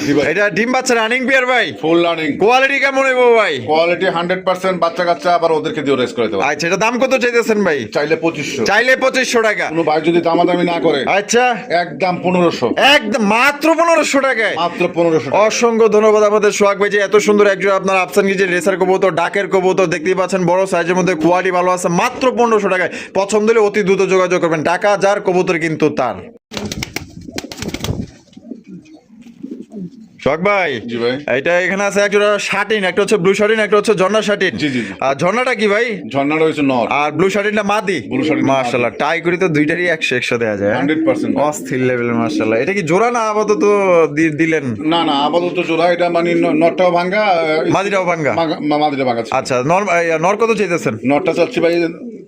জি ভাই। এটা ডিম বাচ্চা রানিং পেয়ার ভাই, ফুল রানিং। কোয়ালিটি কেমন হইব ভাই? কোয়ালিটি 100%। বাচ্চা কাচ্চা আবার ওদেরকে দিয়ে রেস করে দেবো। আচ্ছা, এটা দাম কত চাইতেছেন ভাই? চাইলে 2500। চাইলে 2500 টাকা। কোনো ভাই যদি দামাদামি না করে আচ্ছা, একদম 1500। একদম মাত্র 1500 টাকায়। মাত্র 1500 টাকা। অসংখ্য ধন্যবাদ আমাদের সোহাগ ভাই যে এত সুন্দর একজন আপনার আফসান গিজের রেসার কবুতর, ডাকের কবুতর দেখতেই পাচ্ছেন, বড় সাইজের মধ্যে কোয়ালিটি ভালো আছে, মাত্র 1500 টাকায়। পছন্দ হলে অতি দ্রুত যোগাযোগ করবেন। টাকা যার কবুতর কিন্তু তার। সোহাগ ভাই, জি ভাই। এটা এখানে আছে একজোড়া শাটিন, একটা হচ্ছে ব্লু শাটিন, একটা হচ্ছে ঝর্ণা শাটিন। জি, জি, জি। আর ঝর্ণাটা কি ভাই? ঝর্ণা রয়েছে নর। আর ব্লু শাটিনটা মাদি। Blue শাটিনটা মাদি। মাশাআল্লাহ টাই করি তো দুইটারই 100 দেয়া যায়। 100%। অস্থির লেভেলের মাশাআল্লাহ। এটা কি জোড়া না আপাতত দিলেন? না না, আপাতত জোড়া। এটা মানে নটটাও ভাঙ্গা, মাদিটাও ভাঙ্গা। মাদিটা ভাঙ্গা ছিল। আচ্ছা, নর কত চাইতেছেন? নটটা চাচ্ছি ভাই,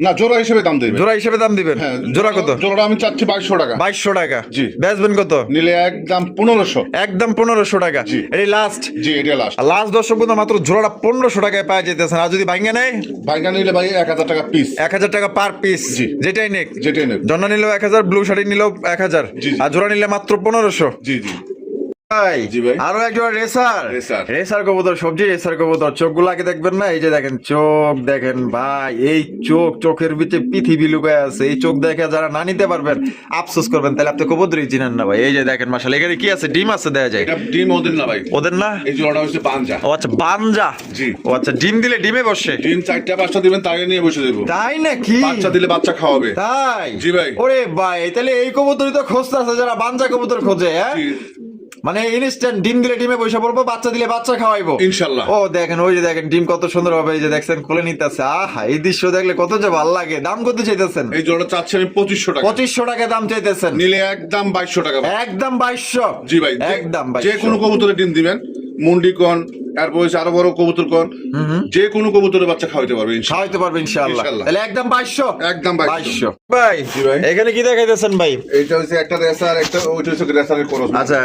না জোড়া হিসেবে দাম দেবে। জোড়া হিসেবে দাম দিবেন? হ্যাঁ, জোড়া কত? জোড়াটা আমি চাচ্ছি 2200 টাকা। 2200 টাকা। জি। বেচবেন কত? নিলে একদম 1500। একদম 1500 টাকা। জি। এই লাস্ট, জি, এটা লাস্ট। লাস্ট দর্শক বন্ধু মাত্র জোড়াটা 1500 টাকায় পাওয়া যেতেছেন। আর যদি ভাঙ্গা নেয় ভাঙ্গা নিলে ভাই 1000 টাকা পিস। 1000 টাকা পার পিস। জি। যেটাই নেক, যেটাই নেব। জন্না নিলেও 1000, ব্লু শাড়ি নিলেও 1000, জি, জি। আর জোড়া নিলে মাত্র 1500। জি, জি। ভাই, জি ভাই। আরো একজন রেসার, রেসার। রেসার কবুতর, সবজি রেসার কবুতর। চোখগুলো আগে দেখবেন না, এই যে দেখেন চোখ দেখেন ভাই, এই চোখের ভিতরে পৃথিবী লুকায় আছে। এই চোখ দেখে যারা না নিতে পারবেন আফসোস করবেন, তাহলে আপনি কবুতরই চিনেন না ভাই। এই যে দেখেন মাশাআল্লাহ, এখানে কি আছে? ডিম আছে দেয়া যায়। এটা ডিম ওদের না ভাই, ওদের না? এই জোড়াটা হচ্ছে পাঞ্জা। ও আচ্ছা, বানজা। জি। ও আচ্ছা, ডিম দিলে ডিমে বসে? ডিম 4টা 5টা দিবেন, তাই নিয়ে বসে দেবো। তাই নাকি? বাচ্চা দিলে বাচ্চা খাওয়াবে। তাই? জি ভাই। ওরে ভাই, তাহলে এই কবুতরই তো খুঁজতে আছে যারা বানজা কবুতর খোঁজে, হ্যাঁ? জি। মানে ইনস্ট্যান্ট ডিম দিলে ডিমে বসে পড়বো, বাচ্চা দিলে বাচ্চা খাওয়াইবো ইনশাল্লাহ। ও দেখেন, ওই যে দেখেন ডিম কত সুন্দর হবে, এই যে দেখছেন কোলে নিতেছে। আহা, এই দৃশ্য দেখলে কত যে ভালো লাগে। দাম কত চাইতেছেন? এই জোড়াটা চাচ্ছি আমি 2500 টাকা। 2500 টাকা দাম চাইতেছেন। নিলে একদম 2200 টাকা ভাই। একদম 2200। জি ভাই। একদম যে 2200। কোনো কবুতরের ডিম দিবেন, মুন্ডি কোন, এরপর হচ্ছে আরো বড় কবুতর কোন, যে কোনো কবুতরের বাচ্চা খাওয়াইতে পারবে ইনশাল্লাহ। খাওয়াইতে পারবে ইনশাআল্লাহ। ইনশাআল্লাহ। তাহলে একদম 2200। একদম 2200। ভাই, জি ভাই। এখানে কি দেখাইতেছেন ভাই? এইটা হচ্ছে একটা রেসার, একটা ওইটা হচ্ছে রেসারের ক্রস। আচ্ছা,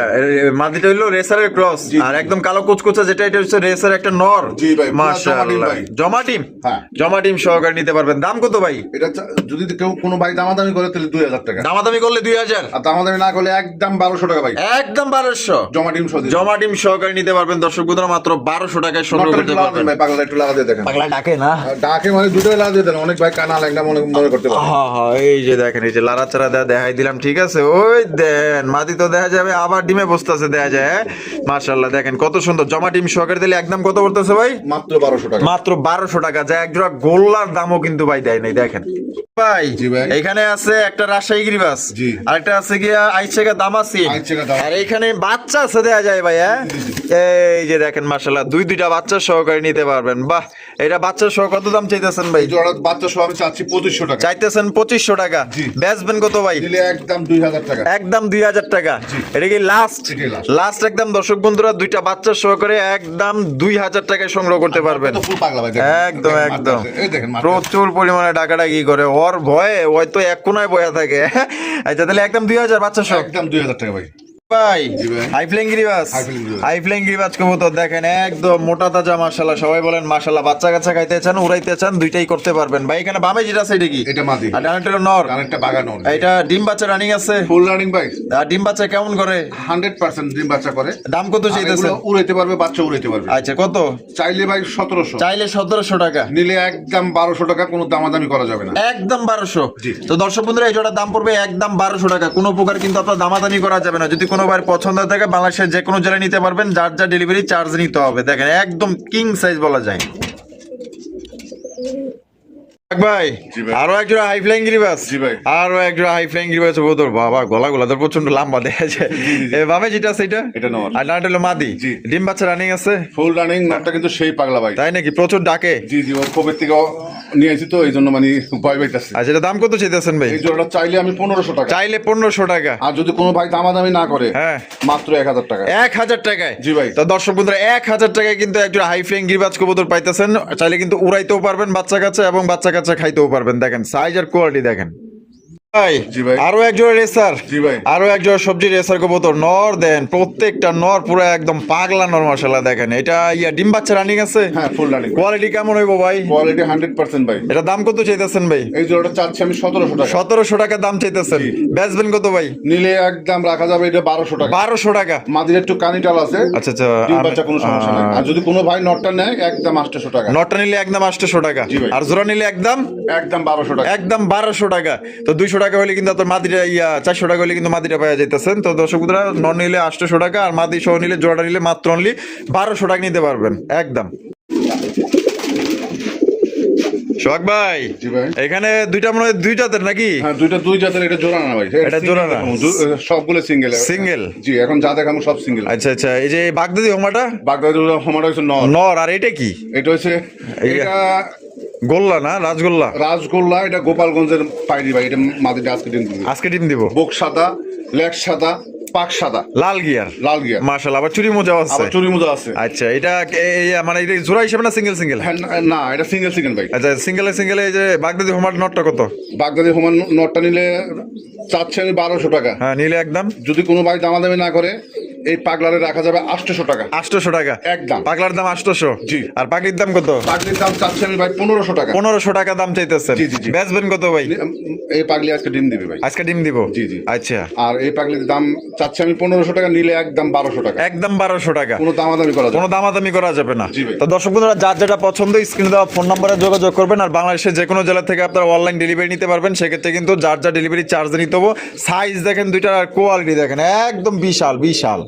মাদিটা হইলো রেসারের ক্রস, জি। আর একদম কালো কুচকুচা যেটা, এটা হচ্ছে রেসার একটা নর। জি ভাই, পুরা জমা ডিম মাশাআল্লাহ, ভাই। জমা ডিম। হ্যাঁ। জমা ডিম সহকারে নিতে পারবেন। দাম কত ভাই? এটা যদি কেউ কোনো ভাই দামাদামি করে তাহলে 2000 টাকা। দামাদামি করলে 2000, আর দামাদামি না করলে একদম 1200 টাকা ভাই। একদম 1200। জমা ডিম সহ দিন। জমা ডিম সহকারে নিতে পারবেন দর্শক বন্ধুরা, মাত্র 1200 টাকায় সংগ্রহ নটটা করতে একটু লাগা দেন পারবেন। ভাই, পাগলা একটু লাগা দিয়ে দেখেন। পাগলা ডাকে না? ডাকে মানে দুটোই লাগা দিয়ে দেন, অনেক ভাই কানা ল্যাংড়া মনে করতে পারে। হ্যাঁ হ্যাঁ, এই যে দেখেন, এই যে লাড়াচাড়া দেখাই দিলাম, ঠিক আছে? ওই দেন মাদি তো দেখা যাবে, আবার ডিমে বসতেছে দেখা যায়। মাশাআল্লাহ, দেখেন কত সুন্দর। জমা ডিম সহকারে দিলে একদম কত পড়তেছে ভাই? মাত্র 1200 টাকা। মাত্র 1200 টাকা। যা এক জোড়া গোল্লার দামও কিন্তু ভাই দেয় নাই। দেখেন ভাই, জি ভাই। এখানে আছে একটা রাজশাহী গিরিবাস, জি। আরেকটা আছে গিয়া আইচেকা দামাসি, আইচেকা দামাসি। আর এখানে বাচ্চা আছে দেয়া যায় ভাই, হ্যাঁ? এই যে দেখেন মাশাআল্লাহ, দুইটা বাচ্চা সহকারে নিতে পারবেন। বাহ, এটা বাচ্চা সহ কত দাম চাইতেছেন ভাই? এই জোড়া বাচ্চা সহ আমি চাচ্ছি 2500 টাকা। চাইতেছেন 2500 টাকা। জি। বেচবেন কত ভাই? দিলে একদম 2000 টাকা। একদম 2000 টাকা। এটা কি লাস্ট? এটাই last। লাস্ট একদম দর্শক বন্ধুরা, দুইটা বাচ্চা সহকারে একদম 2000 টাকায় সংগ্রহ করতে পারবেন। তো ফুল পাগলা ভাই, দেখেন। একদম দেখেন, একদম মারতেছে। এই দেখেন, মারতেছে। প্রচুর পরিমাণে ডাকাডাকি করে, ওর ভয়ে ওই তো এক কোনায় বয়া থাকে। আচ্ছা, তাহলে একদম 2000 বাচ্চা সহ। একদম 2000 টাকা ভাই। ভাই জি ভাই। হাই ফ্লাইং গিরিবাজ High flying গিরিবাজ। হাই ফ্লাইং গিরিবাজ কবুতর দেখেন একদম মোটা তাজা মাশাআল্লাহ সবাই বলেন মাশাআল্লাহ বাচ্চা কাচ্চা খাইতে চান উড়াইতে চান দুইটাই করতে পারবেন ভাই এখানে বামে যেটা আছে এটা কি এটা মাদি, আর ডানাটা হলো নর কানেরটা বাগানো, এটা ডিম বাচ্চা রানিং আছে ফুল রানিং ভাই, আর ডিম বাচ্চা কেমন করে 100% ডিম বাচ্চা করে। দাম কত আর চাইতেছেন এগুলো উড়াইতে পারবে, বাচ্চা উড়াইতে পারবে। আচ্ছা কত চাইলে ভাই 1700, চাইলে 1700 টাকা নিলে একদম 1200 টাকা, কোনো দামাদামি করা যাবে না। একদম 1200 জি। তো দর্শক বন্ধুরা এই জোড়ার দাম পড়বে একদম 1200 টাকা কোনো প্রকার কিন্তু আপনার দামাদামি করা যাবে না যদি কোনো ভাই পছন্দ থাকে বাংলাদেশের যে কোনো জেলায় নিতে পারবেন যার যা ডেলিভারি চার্জ নিতে হবে দেখেন একদম কিং সাইজ বলা যায় ভাই জি ভাই। আরো একজোড়া হাই ফ্লাইং গিরিবাজ জি ভাই। আরো একজোড়া হাই ফ্লাইং গিরিবাজ বোধর বাবা গলা তো প্রচন্ড লম্বা দেখা যায় এ বামে যেটা আছে এটা এটা নর। আর নাটা হলো মাদি জি। ডিম বাচ্চা রানিং আছে ফুল রানিং, নামটা কিন্তু সেই পাগলা ভাই। তাই নাকি প্রচুর ডাকে জি জি, ও কবে থেকে নিয়ে আসি তো এই জন্য মানে ভয় পাইতেছে। আচ্ছা এটা দাম কত চাইতেছেন ভাই এই জোড়াটা চাইলে আমি 1500 টাকা, চাইলে 1500 টাকা আর যদি কোনো ভাই দামাদামি না করে হ্যাঁ মাত্র 1000 টাকা। 1000 টাকায় জি ভাই। তো দর্শক বন্ধুরা 1000 টাকায় কিন্তু একজন হাই ফ্লাইং গিরিবাজ কবুতর পাইতেছেন চাইলে কিন্তু উড়াইতেও পারবেন বাচ্চা কাচ্চা এবং বাচ্চা কাচ্চা খাইতেও পারবেন দেখেন সাইজ আর কোয়ালিটি দেখেন ভাই জি ভাই। আরো একজোড়া রেসার জি ভাই। আরো একজোড়া সবজি রেসার কবুতর নর দেন প্রত্যেকটা নর পুরো একদম পাগলা নর মাশাআল্লাহ দেখেন এটা ডিম বাচ্চা রানিং আছে হ্যাঁ ফুল রানিং, কোয়ালিটি কেমন হইবো ভাই কোয়ালিটি 100% ভাই। এটা দাম কত চাইতেছেন ভাই এই জোড়াটা চাচ্ছি আমি 1700 টাকা, 1700 টাকা দাম চাইতেছেন জি। বেচবেন কত ভাই নিলে একদম রাখা যাবে এটা 1200 টাকা। 1200 টাকা মাদির একটু কানিটাল আছে, আচ্ছা আচ্ছা ডিম বাচ্চা কোনো সমস্যা নাই। আর যদি কোনো ভাই নটটা নেয় একদম 800 টাকা, নটটা নিলে একদম 800 টাকা জি ভাই। আর জোড়া নিলে একদম একদম 1200 টাকা। একদম 1200 টাকা তো 200 টাকা হলে কিন্তু আপনার মাদিটা 400 টাকা হলে কিন্তু মাদিটা পাওয়া যাইতেছেন তো দর্শক বন্ধুরা নন নিলে 800 টাকা আর মাদি সহ নিলে জোড়া নিলে মাত্র অনলি 1200 টাকা নিতে পারবেন একদম সোহাগ ভাই জি ভাই। এখানে দুইটা মনে হয় দুই জাতের নাকি হ্যাঁ দুই জাতের, এটা জোড়া না ভাই, এটা জোড়া না। সবগুলো সিঙ্গেল Single? জি, এখন যা দেখাবো সব সিঙ্গেল। আচ্ছা আচ্ছা এই যে বাগদাদি হোমাটা বাগদাদি হোমাটা হচ্ছে নর, নর আর এটা কি এটা হচ্ছে এটা গোল্লা না রাজগোল্লা রাজগোল্লা, এটা গোপালগঞ্জের পাইরি ভাই। এটা মাদিটা আজকে ডিম দিবে, আজকে ডিম দিব বুক সাদা, লেগ সাদা, পাক সাদা, লাল গিয়ার লাল গিয়া, মাশাআল্লাহ আবার চুরি মোজা আছে আবার চুরি মোজা আছে। আচ্ছা এটা মানে এটা জোড়া হিসেবে না সিঙ্গেল সিঙ্গেল হ্যাঁ, না এটা সিঙ্গেল সিঙ্গেল ভাই। আচ্ছা সিঙ্গেলে এই যে বাগদাদি হোমার নটটা কত বাগদাদি হোমান নটটা নিলে চাচ্ছি আমি 1200 টাকা, হ্যাঁ নিলে একদম যদি কোনো ভাই দামাদামি না করে এই পাগলারে রাখা যাবে 800 টাকা 800 টাকা একদম। পাগলার দাম 800 জি। আর পাগলির দাম কত পাগলির দাম চাচ্ছি আমি ভাই 1500 টাকা। 1500 টাকা দাম চাইতেছেন জি, জি, জি। বেচবেন কত ভাই এই পাগলি আজকে ডিম দিবে ভাই। আজকে ডিম দিব জি, জি। আচ্ছা আর এই পাগলির দাম চাচ্ছি আমি 1500 টাকা, নিলে একদম 1200 টাকা, একদম 1200 টাকা কোনো দামাদামি করা যাবে কোনো না। দামাদামি করা যাবে না জি ভাই। তো দর্শক বন্ধুরা যার যেটা পছন্দ স্ক্রিনে দেওয়া ফোন নম্বরে যোগাযোগ করবেন আর বাংলাদেশের যে কোনো জেলা থেকে আপনারা অনলাইন ডেলিভারি নিতে পারবেন সেক্ষেত্রে কিন্তু যার যা ডেলিভারি চার্জ নিতে হবে সাইজ দেখেন দুইটার আর কোয়ালিটি দেখেন একদম বিশাল বিশাল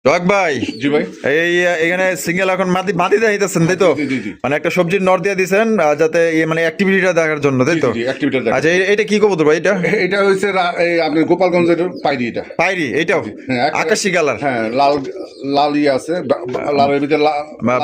সোহাগ ভাই জি ভাই। এই এখানে সিঙ্গেল এখন মাদি দেখাইতেছেন তাই তো জি, জি, জি। মানে একটা সবজির নর দিয়ে দিছেন যাতে মানে অ্যাক্টিভিটিটা দেখার জন্য তাই তো জি, জি, activity টা দেখার আচ্ছা এটা কি কবুতর ভাই এটা এটা হচ্ছে এই আপনার গোপালগঞ্জের পাইরি, এটা পাইরি এইটাও হ্যাঁ, আকাশি কালার হ্যাঁ লাল লাল আছে, লালের ভিতরে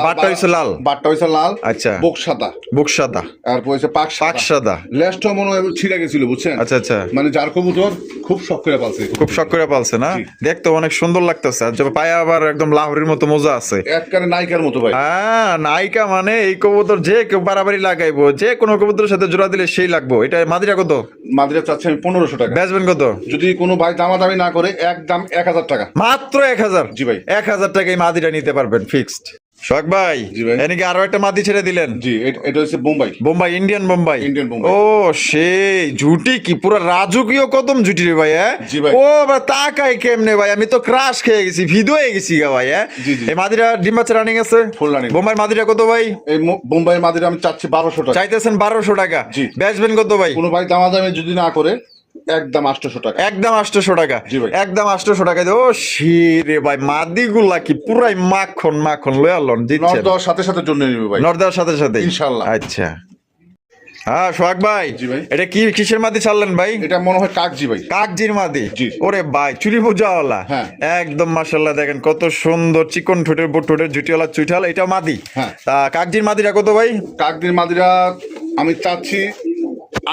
বাটটা হইছে লাল। বাটটা হইছে লাল, আচ্ছা। বুক সাদা, বুক সাদা তারপর হচ্ছে পাক পাক সাদা লেজটা মনে হয় ছিঁড়ে গেছিল বুঝছেন। আচ্ছা আচ্ছা মানে যার কবুতর খুব শখ করে পালছে, খুব শখ করে পালছে না জি। দেখতে অনেক সুন্দর লাগতেছে আর যবে পায়ে আবার একদম লাহোরের মতো মজা আছে একবারে নায়িকার মতো ভাই। হ্যাঁ নায়িকা মানে এই কবুতর যে কেউ বাড়াবাড়ি লাগাইবো যে কোনো কবুতরের সাথে জোড়া দিলে সেই লাগবো এটা মাদিরা কত মাদিরা চাচ্ছি আমি 1500 টাকা, বেচবেন কত যদি কোনো ভাই দামাদামি না করে একদম 1000 টাকা। মাত্র 1000 জি ভাই। 1000 টাকায় মাদিটা নিতে পারবেন ফিক্সড শখ ভাই জি ভাই। এদিকে আরো একটা মাদি ছেড়ে দিলেন জি এটা হচ্ছে বোম্বাই, বোম্বাই ইন্ডিয়ান বোম্বাই Indian বোম্বাই। ও সেই জুটি কি পুরো রাজকীয় কদম জুটি রে ভাই হ্যাঁ জি ভাই। ও ভাই তাকাই কেমনে ভাই আমি তো ক্রাশ খেয়ে গেছি ভিদো হয়ে গেছি গা ভাই হ্যাঁ জি, জি। এই মাদিরা ডিম বাচ্চা রানিং আছে Full running। বোম্বাই মাদিরা কত ভাই এই বোম্বাই মাদিরা আমি চাচ্ছি 1200 টাকা, চাইতেছেন 1200 টাকা জি। বেচবেন কত ভাই কোনো ভাই দামাদামি যদি না করে একদম 800 টাকা। একদম 800 টাকা জি ভাই। একদম 800 টাকা ও রে ভাই মাদিগুলা কি পুরাই মাখন মাখন লয়া লন নর দিচ্ছেন দেওয়ার সাথে সাথে জন্য নিবে ভাই, নর্দার সাথে সাথে ইনশাআল্লাহ। আচ্ছা হ্যাঁ সোহাগ ভাই জি ভাই। এটা কি কিসের মাদি ছাড়লেন ভাই এটা মনে হয় কাকজি ভাই। কাকজির মাদি জি। ওরে ভাই চুরি পূজাওয়ালা হ্যাঁ। একদম মাশাআল্লাহ দেখেন কত সুন্দর চিকন ঠোঁটের বুট ঠোঁটের জুটিওয়ালা চুইঠাল এটা মাদি হ্যাঁ। তা কাকজির মাদিরা কত ভাই কাকদির মাদিরা আমি চাচ্ছি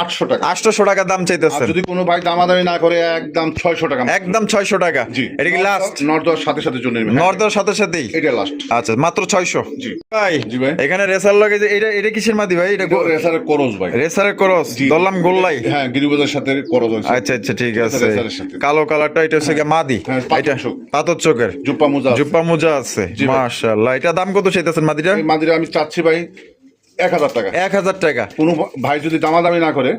800 টাকা। 800 টাকা দাম আর চাইতেছেন, যদি কোনো ভাই দামাদামি না করে একদম 600 টাকা। একদম 600 টাকা। জি। এটা কি লাস্ট? নর্দর সাথে সাথে জন্য নেবেন। নর্দার সাথে সাথেই এটা লাস্ট। আচ্ছা, মাত্র 600। জি। ভাই জি ভাই। এখানে রেসার লাগে যে এটা কিসের মাদি ভাই? এটা রেসারের করস ভাই। রেসারের ক্রস, জি। দল্লাম গোল্লাই। হ্যাঁ, গিরিবাজার সাথে করস হয়েছে। আচ্ছা আচ্ছা, ঠিক আছে। রেসারের সাথে। কালো কালারটা এটা হচ্ছে গিয়ে মাদি। হ্যাঁ, পাথর এটা চোখ। পাথর চোখের জুপ্পা মোজা আছে। জুপ্পা মোজা আছে। জি ভাই। মাশাআল্লাহ। এটা দাম কত চাইতেছেন মাদিটা? এই মাদিরা আমি চাচ্ছি ভাই 1000 টাকা। 1000 টাকা। কোনো ভাই যদি দামাদামি না করে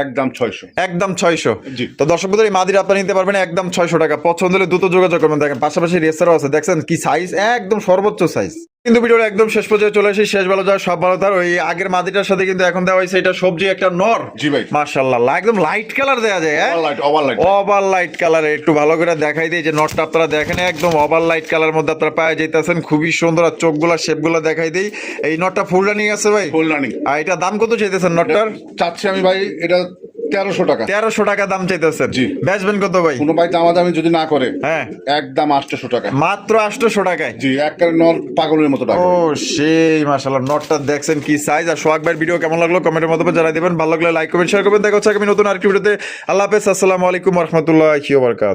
একদম 600। একদম 600। জি। তো দর্শকদের এই মাদিরা আপনারা নিতে পারবেন একদম 600 টাকা। পছন্দ হলে দ্রুত যোগাযোগ করবেন। দেখেন পাশাপাশি রেসারও আছে, দেখছেন কি সাইজ, একদম সর্বোচ্চ সাইজ। কিন্তু ভিডিওর একদম শেষ পর্যায়ে চলে আসি, শেষ ভালো যাওয়ার সব ভালো তার। ওই আগের মাদিটার সাথে কিন্তু এখন দেওয়া হয়েছে এটা সবজি একটা নর। জি ভাই। মাশাআল্লাহ, একদম লাইট কালার দেয়া যায়। হ্যাঁ, ওভার লাইট। ওভার লাইট কালারে একটু ভালো করে দেখাই দিই যে নটটা আপনারা দেখেন, একদম ওভার লাইট কালার মধ্যে আপনারা পায়ে যাইতেছেন, খুবই সুন্দর। আর চোখগুলা শেপগুলা দেখাই দিই। এই নটটা ফুল রানিং আছে ভাই। Full running. আর এটা দাম কত চাইতেছেন নটটার? চাচ্ছি আমি ভাই এটা 1300 টাকা। 1300 টাকা দাম চাইতেছেন। জি। বেচবেন কত ভাই? কোনো ভাই দামাদামি যদি না করে হ্যাঁ, একদম 800 টাকা। মাত্র 800 টাকায়। জি, একটা নর পাগলের মতো টাকা। ও সেই মাশাআল্লাহ, নটটা দেখছেন কি সাইজ। আর সোহাগ ভাইয়ের ভিডিও কেমন লাগলো কমেন্টের মাধ্যমে জানাই দিবেন। ভালো লাগলে লাইক করবেন, শেয়ার করবেন। দেখা হচ্ছে আগামী নতুন আরেকটি ভিডিওতে। আল্লাহ হাফেজ, আসসালামু আলাইকুম ওয়া রাহমাতুল্লাহি ওয়া বারাকাতুহু।